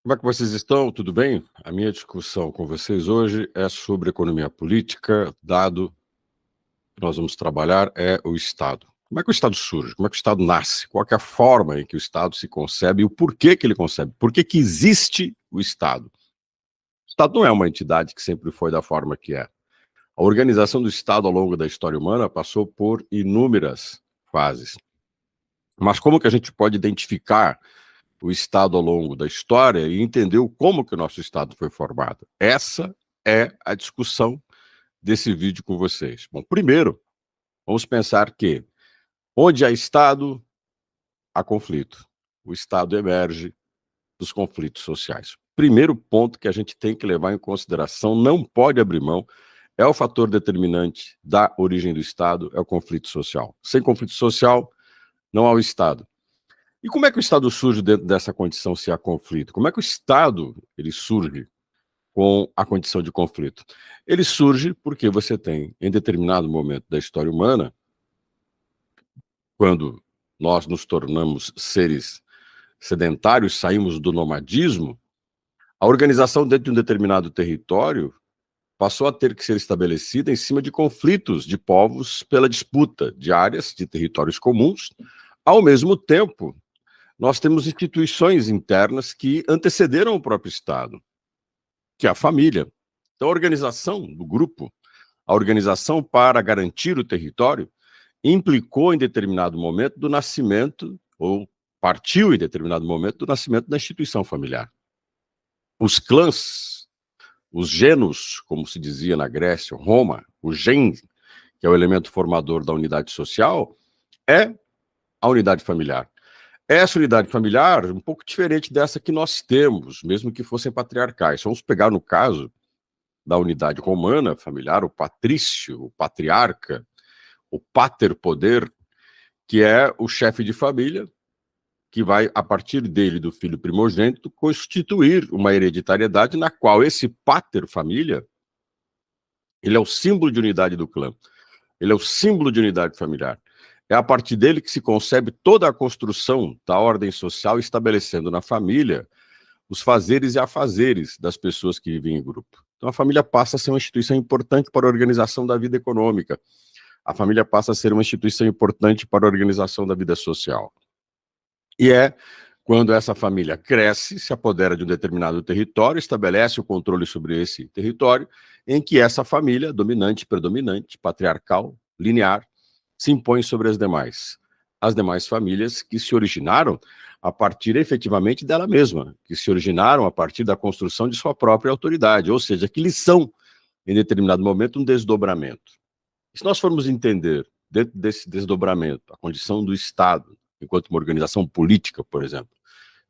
Como é que vocês estão? Tudo bem? A minha discussão com vocês hoje é sobre economia política, dado que nós vamos trabalhar é o Estado. Como é que o Estado surge? Como é que o Estado nasce? Qual é a forma em que o Estado se concebe e o porquê que ele concebe? Por que que existe o Estado? O Estado não é uma entidade que sempre foi da forma que é. A organização do Estado ao longo da história humana passou por inúmeras fases. Mas como que a gente pode identificar o Estado ao longo da história e entendeu como que o nosso Estado foi formado? Essa é a discussão desse vídeo com vocês. Bom, primeiro, vamos pensar que onde há Estado, há conflito. O Estado emerge dos conflitos sociais. Primeiro ponto que a gente tem que levar em consideração, não pode abrir mão, é o fator determinante da origem do Estado, é o conflito social. Sem conflito social, não há o Estado. E como é que o Estado surge dentro dessa condição se há conflito? Como é que o Estado ele surge com a condição de conflito? Ele surge porque você tem, em determinado momento da história humana, quando nós nos tornamos seres sedentários, saímos do nomadismo, a organização dentro de um determinado território passou a ter que ser estabelecida em cima de conflitos de povos pela disputa de áreas, de territórios comuns. Ao mesmo tempo, nós temos instituições internas que antecederam o próprio Estado, que é a família. Então, a organização do grupo, a organização para garantir o território, implicou em determinado momento do nascimento, ou partiu em determinado momento do nascimento da instituição familiar. Os clãs, os genos, como se dizia na Grécia, Roma, o gen, que é o elemento formador da unidade social, é a unidade familiar. Essa unidade familiar é um pouco diferente dessa que nós temos, mesmo que fossem patriarcais. Vamos pegar no caso da unidade romana familiar, o patrício, o patriarca, o pater poder, que é o chefe de família, que vai, a partir dele, do filho primogênito, constituir uma hereditariedade na qual esse pater família, ele é o símbolo de unidade do clã, ele é o símbolo de unidade familiar. É a partir dele que se concebe toda a construção da ordem social, estabelecendo na família os fazeres e afazeres das pessoas que vivem em grupo. Então a família passa a ser uma instituição importante para a organização da vida econômica. A família passa a ser uma instituição importante para a organização da vida social. E é quando essa família cresce, se apodera de um determinado território, estabelece o controle sobre esse território, em que essa família, dominante, predominante, patriarcal, linear, se impõe sobre as demais famílias que se originaram a partir efetivamente dela mesma, que se originaram a partir da construção de sua própria autoridade, ou seja, que lhes são, em determinado momento, um desdobramento. Se nós formos entender, dentro desse desdobramento, a condição do Estado, enquanto uma organização política, por exemplo,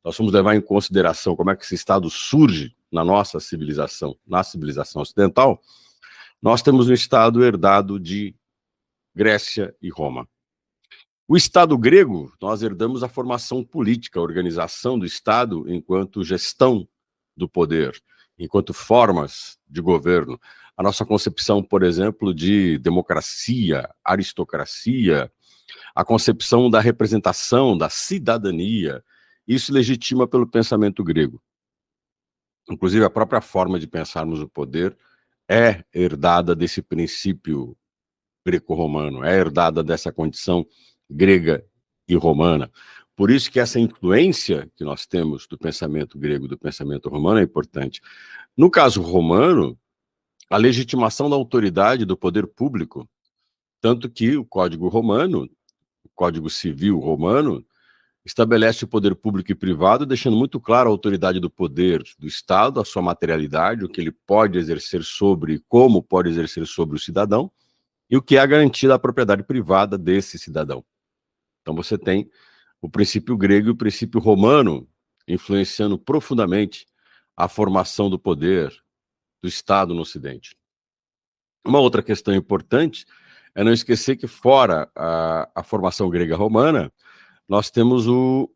nós vamos levar em consideração como é que esse Estado surge na nossa civilização, na civilização ocidental, nós temos um Estado herdado de Grécia e Roma. O Estado grego, nós herdamos a formação política, a organização do Estado enquanto gestão do poder, enquanto formas de governo. A nossa concepção, por exemplo, de democracia, aristocracia, a concepção da representação, da cidadania, isso legitima pelo pensamento grego. Inclusive, a própria forma de pensarmos o poder é herdada desse princípio greco-romano, é herdada dessa condição grega e romana. Por isso que essa influência que nós temos do pensamento grego e do pensamento romano é importante. No caso romano, a legitimação da autoridade do poder público, tanto que o Código Romano, o Código Civil Romano, estabelece o poder público e privado, deixando muito claro a autoridade do poder do Estado, a sua materialidade, o que ele pode exercer sobre, como pode exercer sobre o cidadão, e o que é a garantia da propriedade privada desse cidadão. Então você tem o princípio grego e o princípio romano influenciando profundamente a formação do poder do Estado no Ocidente. Uma outra questão importante é não esquecer que fora a formação grega romana, nós temos o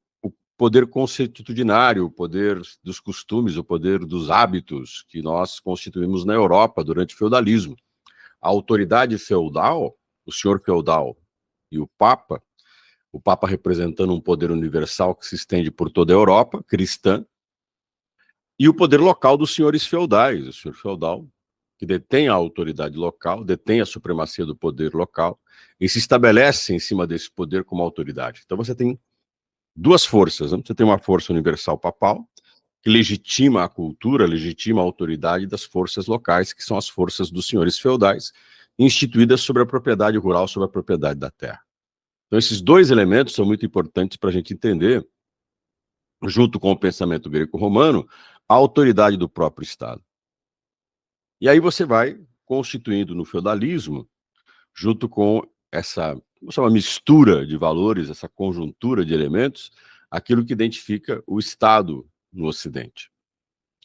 poder consuetudinário, o poder dos costumes, o poder dos hábitos que nós constituímos na Europa durante o feudalismo. A autoridade feudal, o senhor feudal e o Papa representando um poder universal que se estende por toda a Europa, cristã, e o poder local dos senhores feudais. O senhor feudal, que detém a autoridade local, detém a supremacia do poder local, e se estabelece em cima desse poder como autoridade. Então você tem duas forças, né? Você tem uma força universal papal, que legitima a cultura, legitima a autoridade das forças locais, que são as forças dos senhores feudais, instituídas sobre a propriedade rural, sobre a propriedade da terra. Então esses dois elementos são muito importantes para a gente entender, junto com o pensamento greco-romano, a autoridade do próprio Estado. E aí você vai constituindo no feudalismo, junto com essa, vamos chamar, mistura de valores, essa conjuntura de elementos, aquilo que identifica o Estado no Ocidente.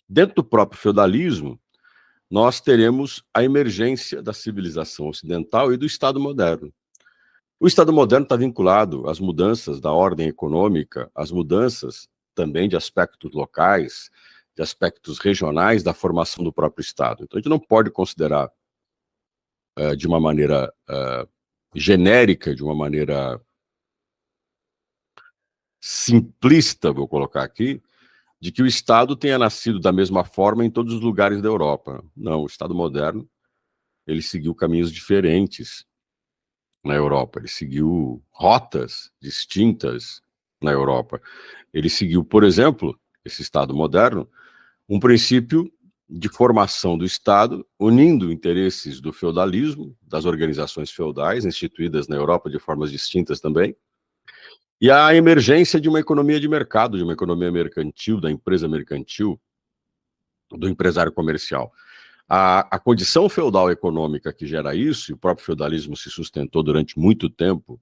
Dentro do próprio feudalismo, nós teremos a emergência da civilização ocidental e do Estado moderno. O Estado moderno está vinculado às mudanças da ordem econômica, às mudanças também de aspectos locais, de aspectos regionais da formação do próprio Estado. Então, a gente não pode considerar de uma maneira genérica, de uma maneira simplista, vou colocar aqui, de que o Estado tenha nascido da mesma forma em todos os lugares da Europa. Não, o Estado moderno, ele seguiu caminhos diferentes na Europa, ele seguiu rotas distintas na Europa. Ele seguiu, por exemplo, esse Estado moderno, um princípio de formação do Estado, unindo interesses do feudalismo, das organizações feudais, instituídas na Europa de formas distintas também, e a emergência de uma economia de mercado, de uma economia mercantil, da empresa mercantil, do empresário comercial. A condição feudal econômica que gera isso, e o próprio feudalismo se sustentou durante muito tempo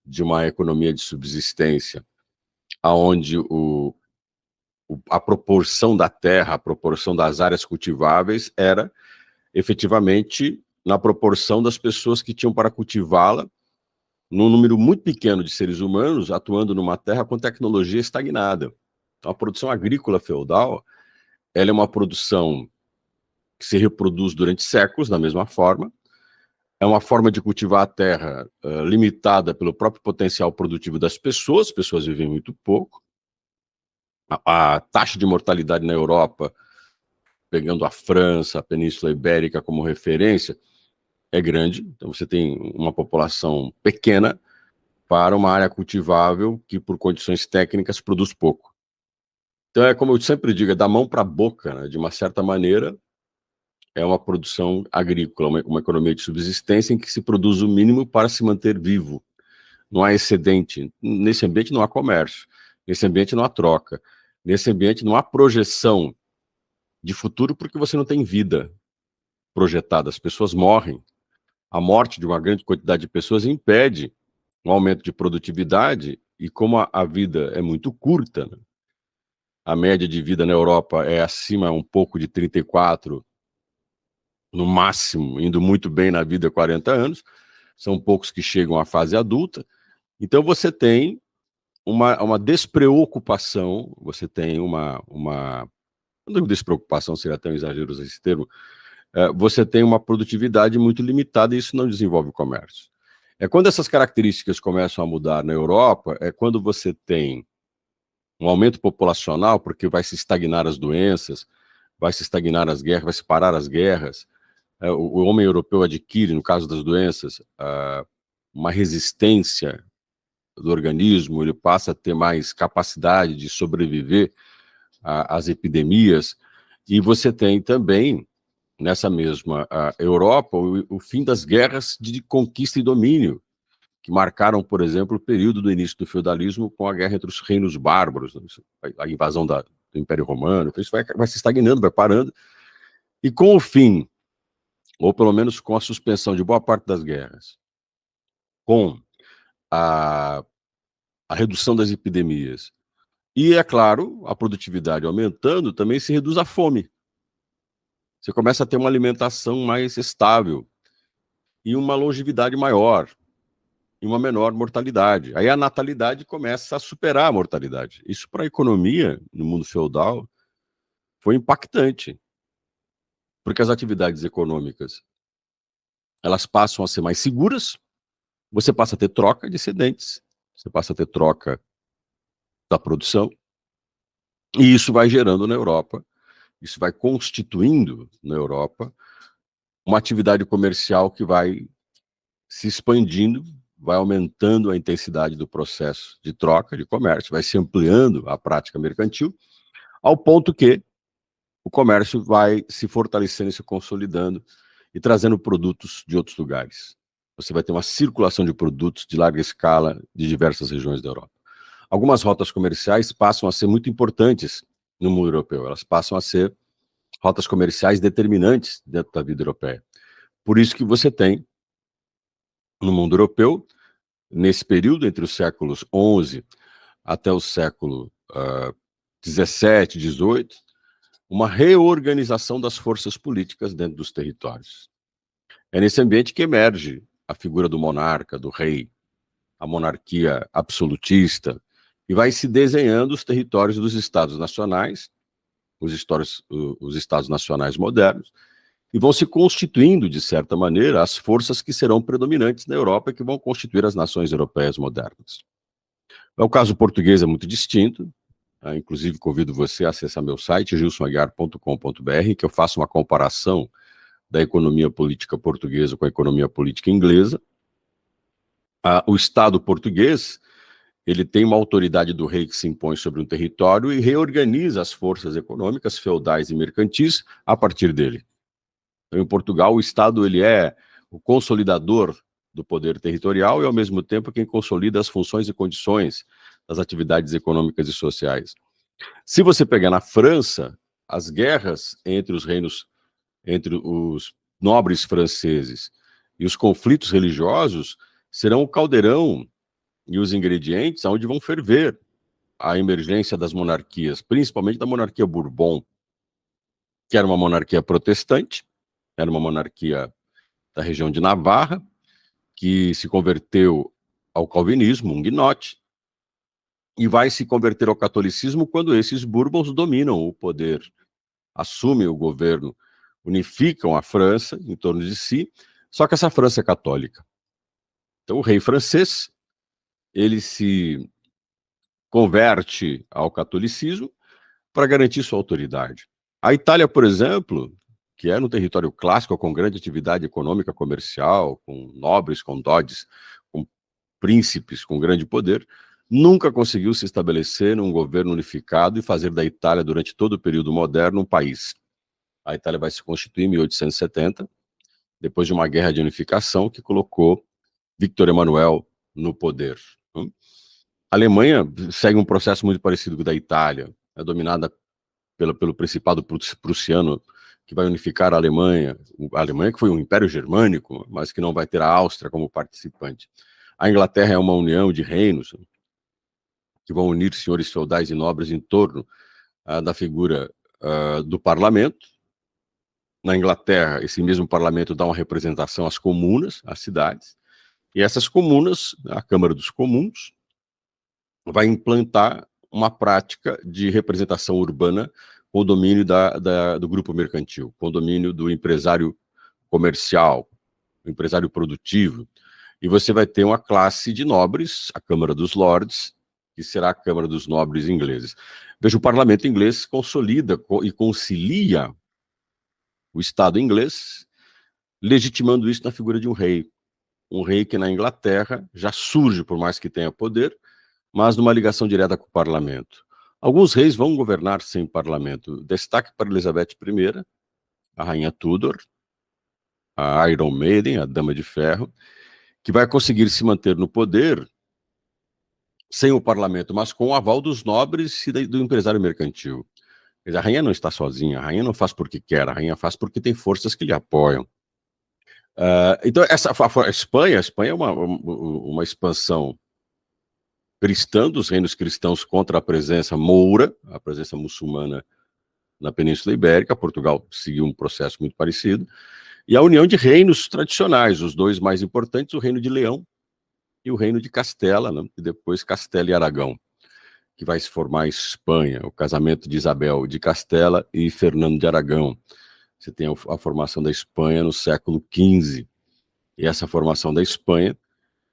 de uma economia de subsistência, onde a proporção da terra, a proporção das áreas cultiváveis era efetivamente na proporção das pessoas que tinham para cultivá-la, num número muito pequeno de seres humanos atuando numa terra com tecnologia estagnada. Então, a produção agrícola feudal, ela é uma produção que se reproduz durante séculos da mesma forma, é uma forma de cultivar a terra limitada pelo próprio potencial produtivo das pessoas, as pessoas vivem muito pouco, a taxa de mortalidade na Europa, pegando a França, a Península Ibérica como referência, é grande, então você tem uma população pequena para uma área cultivável que, por condições técnicas, produz pouco. Então é como eu sempre digo, é da mão para a boca, né? De uma certa maneira, é uma produção agrícola, uma economia de subsistência em que se produz o mínimo para se manter vivo. Não há excedente. Nesse ambiente não há comércio, nesse ambiente não há troca, nesse ambiente não há projeção de futuro porque você não tem vida projetada, as pessoas morrem. A morte de uma grande quantidade de pessoas impede um aumento de produtividade e como a vida é muito curta, né? A média de vida na Europa é acima um pouco de 34, no máximo, indo muito bem na vida, 40 anos, são poucos que chegam à fase adulta, então você tem uma despreocupação, você tem não despreocupação seria até um exagero usar esse termo, você tem uma produtividade muito limitada e isso não desenvolve o comércio. É quando essas características começam a mudar na Europa, é quando você tem um aumento populacional, porque vai se estagnar as doenças, vai se estagnar as guerras, vai se parar as guerras, o homem europeu adquire, no caso das doenças, uma resistência do organismo, ele passa a ter mais capacidade de sobreviver às epidemias, e você tem também, nessa mesma Europa, o fim das guerras de conquista e domínio, que marcaram, por exemplo, o período do início do feudalismo com a guerra entre os reinos bárbaros, né? A invasão do Império Romano, então isso vai se estagnando, vai parando, e com o fim, ou pelo menos com a suspensão de boa parte das guerras, com a redução das epidemias, e, é claro, a produtividade aumentando, também se reduz a fome. Você começa a ter uma alimentação mais estável e uma longevidade maior e uma menor mortalidade. Aí a natalidade começa a superar a mortalidade. Isso para a economia, no mundo feudal, foi impactante, porque as atividades econômicas elas passam a ser mais seguras, você passa a ter troca de excedentes, você passa a ter troca da produção, e isso vai gerando na Europa isso vai constituindo na Europa uma atividade comercial que vai se expandindo, vai aumentando a intensidade do processo de troca, de comércio, vai se ampliando a prática mercantil, ao ponto que o comércio vai se fortalecendo e se consolidando e trazendo produtos de outros lugares. Você vai ter uma circulação de produtos de larga escala de diversas regiões da Europa. Algumas rotas comerciais passam a ser muito importantes no mundo europeu, elas passam a ser rotas comerciais determinantes dentro da vida europeia. Por isso que você tem, no mundo europeu, nesse período entre os séculos XI até o século XVII, XVIII, uma reorganização das forças políticas dentro dos territórios. É nesse ambiente que emerge a figura do monarca, do rei, a monarquia absolutista, e vai se desenhando os territórios dos estados nacionais, os estados nacionais modernos, e vão se constituindo, de certa maneira, as forças que serão predominantes na Europa e que vão constituir as nações europeias modernas. O caso português é muito distinto, inclusive convido você a acessar meu site, gilsonaguiar.com.br, que eu faço uma comparação da economia política portuguesa com a economia política inglesa. O Estado português, ele tem uma autoridade do rei que se impõe sobre um território e reorganiza as forças econômicas, feudais e mercantis a partir dele. Então, em Portugal, o Estado ele é o consolidador do poder territorial e, ao mesmo tempo, quem consolida as funções e condições das atividades econômicas e sociais. Se você pegar na França, as guerras entre os reinos, entre os nobres franceses e os conflitos religiosos serão o caldeirão e os ingredientes onde vão ferver a emergência das monarquias, principalmente da monarquia Bourbon, que era uma monarquia protestante, era uma monarquia da região de Navarra, que se converteu ao calvinismo, um guinote, e vai se converter ao catolicismo quando esses Bourbons dominam o poder, assumem o governo, unificam a França em torno de si, só que essa França é católica. Então o rei francês, ele se converte ao catolicismo para garantir sua autoridade. A Itália, por exemplo, que é um território clássico, com grande atividade econômica, comercial, com nobres, com doges, com príncipes, com grande poder, nunca conseguiu se estabelecer num governo unificado e fazer da Itália, durante todo o período moderno, um país. A Itália vai se constituir em 1870, depois de uma guerra de unificação que colocou Victor Emanuel no poder. A Alemanha segue um processo muito parecido com o da Itália, é dominada pelo Principado Prussiano, que vai unificar a Alemanha que foi um império germânico, mas que não vai ter a Áustria como participante. A Inglaterra é uma união de reinos que vão unir senhores feudais e nobres em torno da figura do parlamento. Na Inglaterra, esse mesmo parlamento dá uma representação às comunas, às cidades, e essas comunas, a Câmara dos Comuns, vai implantar uma prática de representação urbana com o domínio do grupo mercantil, com o domínio do empresário comercial, o empresário produtivo, e você vai ter uma classe de nobres, a Câmara dos Lords, que será a Câmara dos Nobres ingleses. Veja, o parlamento inglês consolida e concilia o Estado inglês, legitimando isso na figura de um rei que na Inglaterra já surge, por mais que tenha poder, mas numa ligação direta com o parlamento. Alguns reis vão governar sem parlamento. Destaque para Elizabeth I, a rainha Tudor, a Iron Maiden, a Dama de Ferro, que vai conseguir se manter no poder sem o parlamento, mas com o aval dos nobres e do empresário mercantil. Quer dizer, a rainha não está sozinha, a rainha não faz porque quer, a rainha faz porque tem forças que lhe apoiam. Então, a Espanha é uma expansão cristã, dos reinos cristãos contra a presença moura, a presença muçulmana na Península Ibérica. Portugal seguiu um processo muito parecido. E a união de reinos tradicionais, os dois mais importantes, o Reino de Leão e o Reino de Castela, né? E depois Castela e Aragão, que vai se formar a Espanha, o casamento de Isabel de Castela e Fernando de Aragão. Você tem a formação da Espanha no século XV, e essa formação da Espanha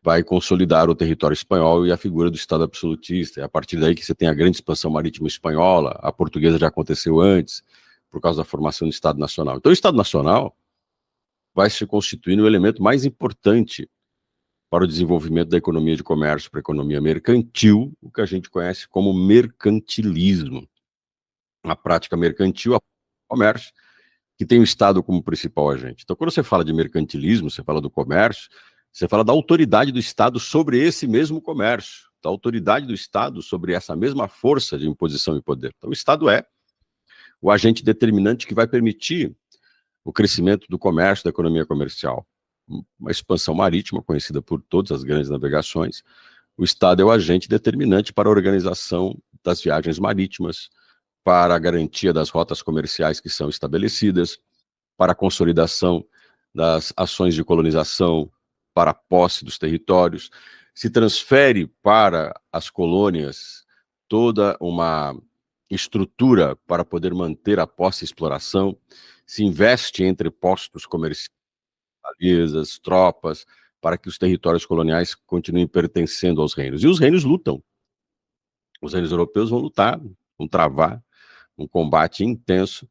vai consolidar o território espanhol e a figura do Estado absolutista. É a partir daí que você tem a grande expansão marítima espanhola, a portuguesa já aconteceu antes, por causa da formação do Estado Nacional. Então, o Estado Nacional vai se constituir no elemento mais importante para o desenvolvimento da economia de comércio, para a economia mercantil, o que a gente conhece como mercantilismo. A prática mercantil, a comércio, que tem o Estado como principal agente. Então, quando você fala de mercantilismo, você fala do comércio, você fala da autoridade do Estado sobre esse mesmo comércio, da autoridade do Estado sobre essa mesma força de imposição e poder. Então, o Estado é o agente determinante que vai permitir o crescimento do comércio, da economia comercial. Uma expansão marítima, conhecida por todas as grandes navegações. O Estado é o agente determinante para a organização das viagens marítimas, para a garantia das rotas comerciais que são estabelecidas, para a consolidação das ações de colonização, para a posse dos territórios. Se transfere para as colônias toda uma estrutura para poder manter a posse e exploração, se investe entre postos comerciais, tropas, para que os territórios coloniais continuem pertencendo aos reinos. E os reinos lutam. Os reinos europeus vão lutar, vão travar um combate intenso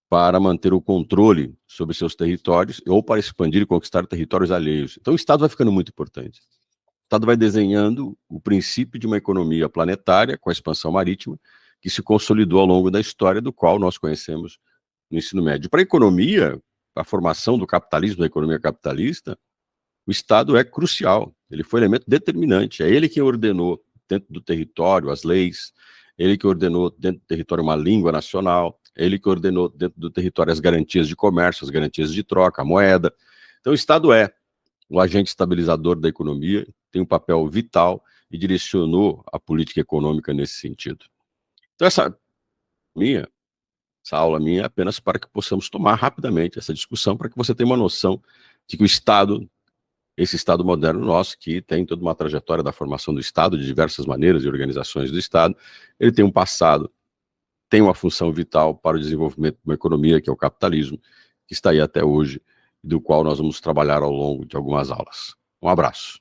para manter o controle sobre seus territórios ou para expandir e conquistar territórios alheios. Então o Estado vai ficando muito importante. O Estado vai desenhando o princípio de uma economia planetária com a expansão marítima que se consolidou ao longo da história, do qual nós conhecemos no ensino médio. Para a economia, a formação do capitalismo, da economia capitalista, o Estado é crucial, ele foi elemento determinante, é ele quem ordenou dentro do território as leis, ele que ordenou dentro do território uma língua nacional, ele que ordenou dentro do território as garantias de comércio, as garantias de troca, a moeda. Então o Estado é o agente estabilizador da economia, tem um papel vital e direcionou a política econômica nesse sentido. Então essa aula minha é apenas para que possamos tomar rapidamente essa discussão, para que você tenha uma noção de que o Estado, esse Estado moderno nosso, que tem toda uma trajetória da formação do Estado, de diversas maneiras e organizações do Estado, ele tem um passado, tem uma função vital para o desenvolvimento de uma economia, que é o capitalismo, que está aí até hoje, e do qual nós vamos trabalhar ao longo de algumas aulas. Um abraço.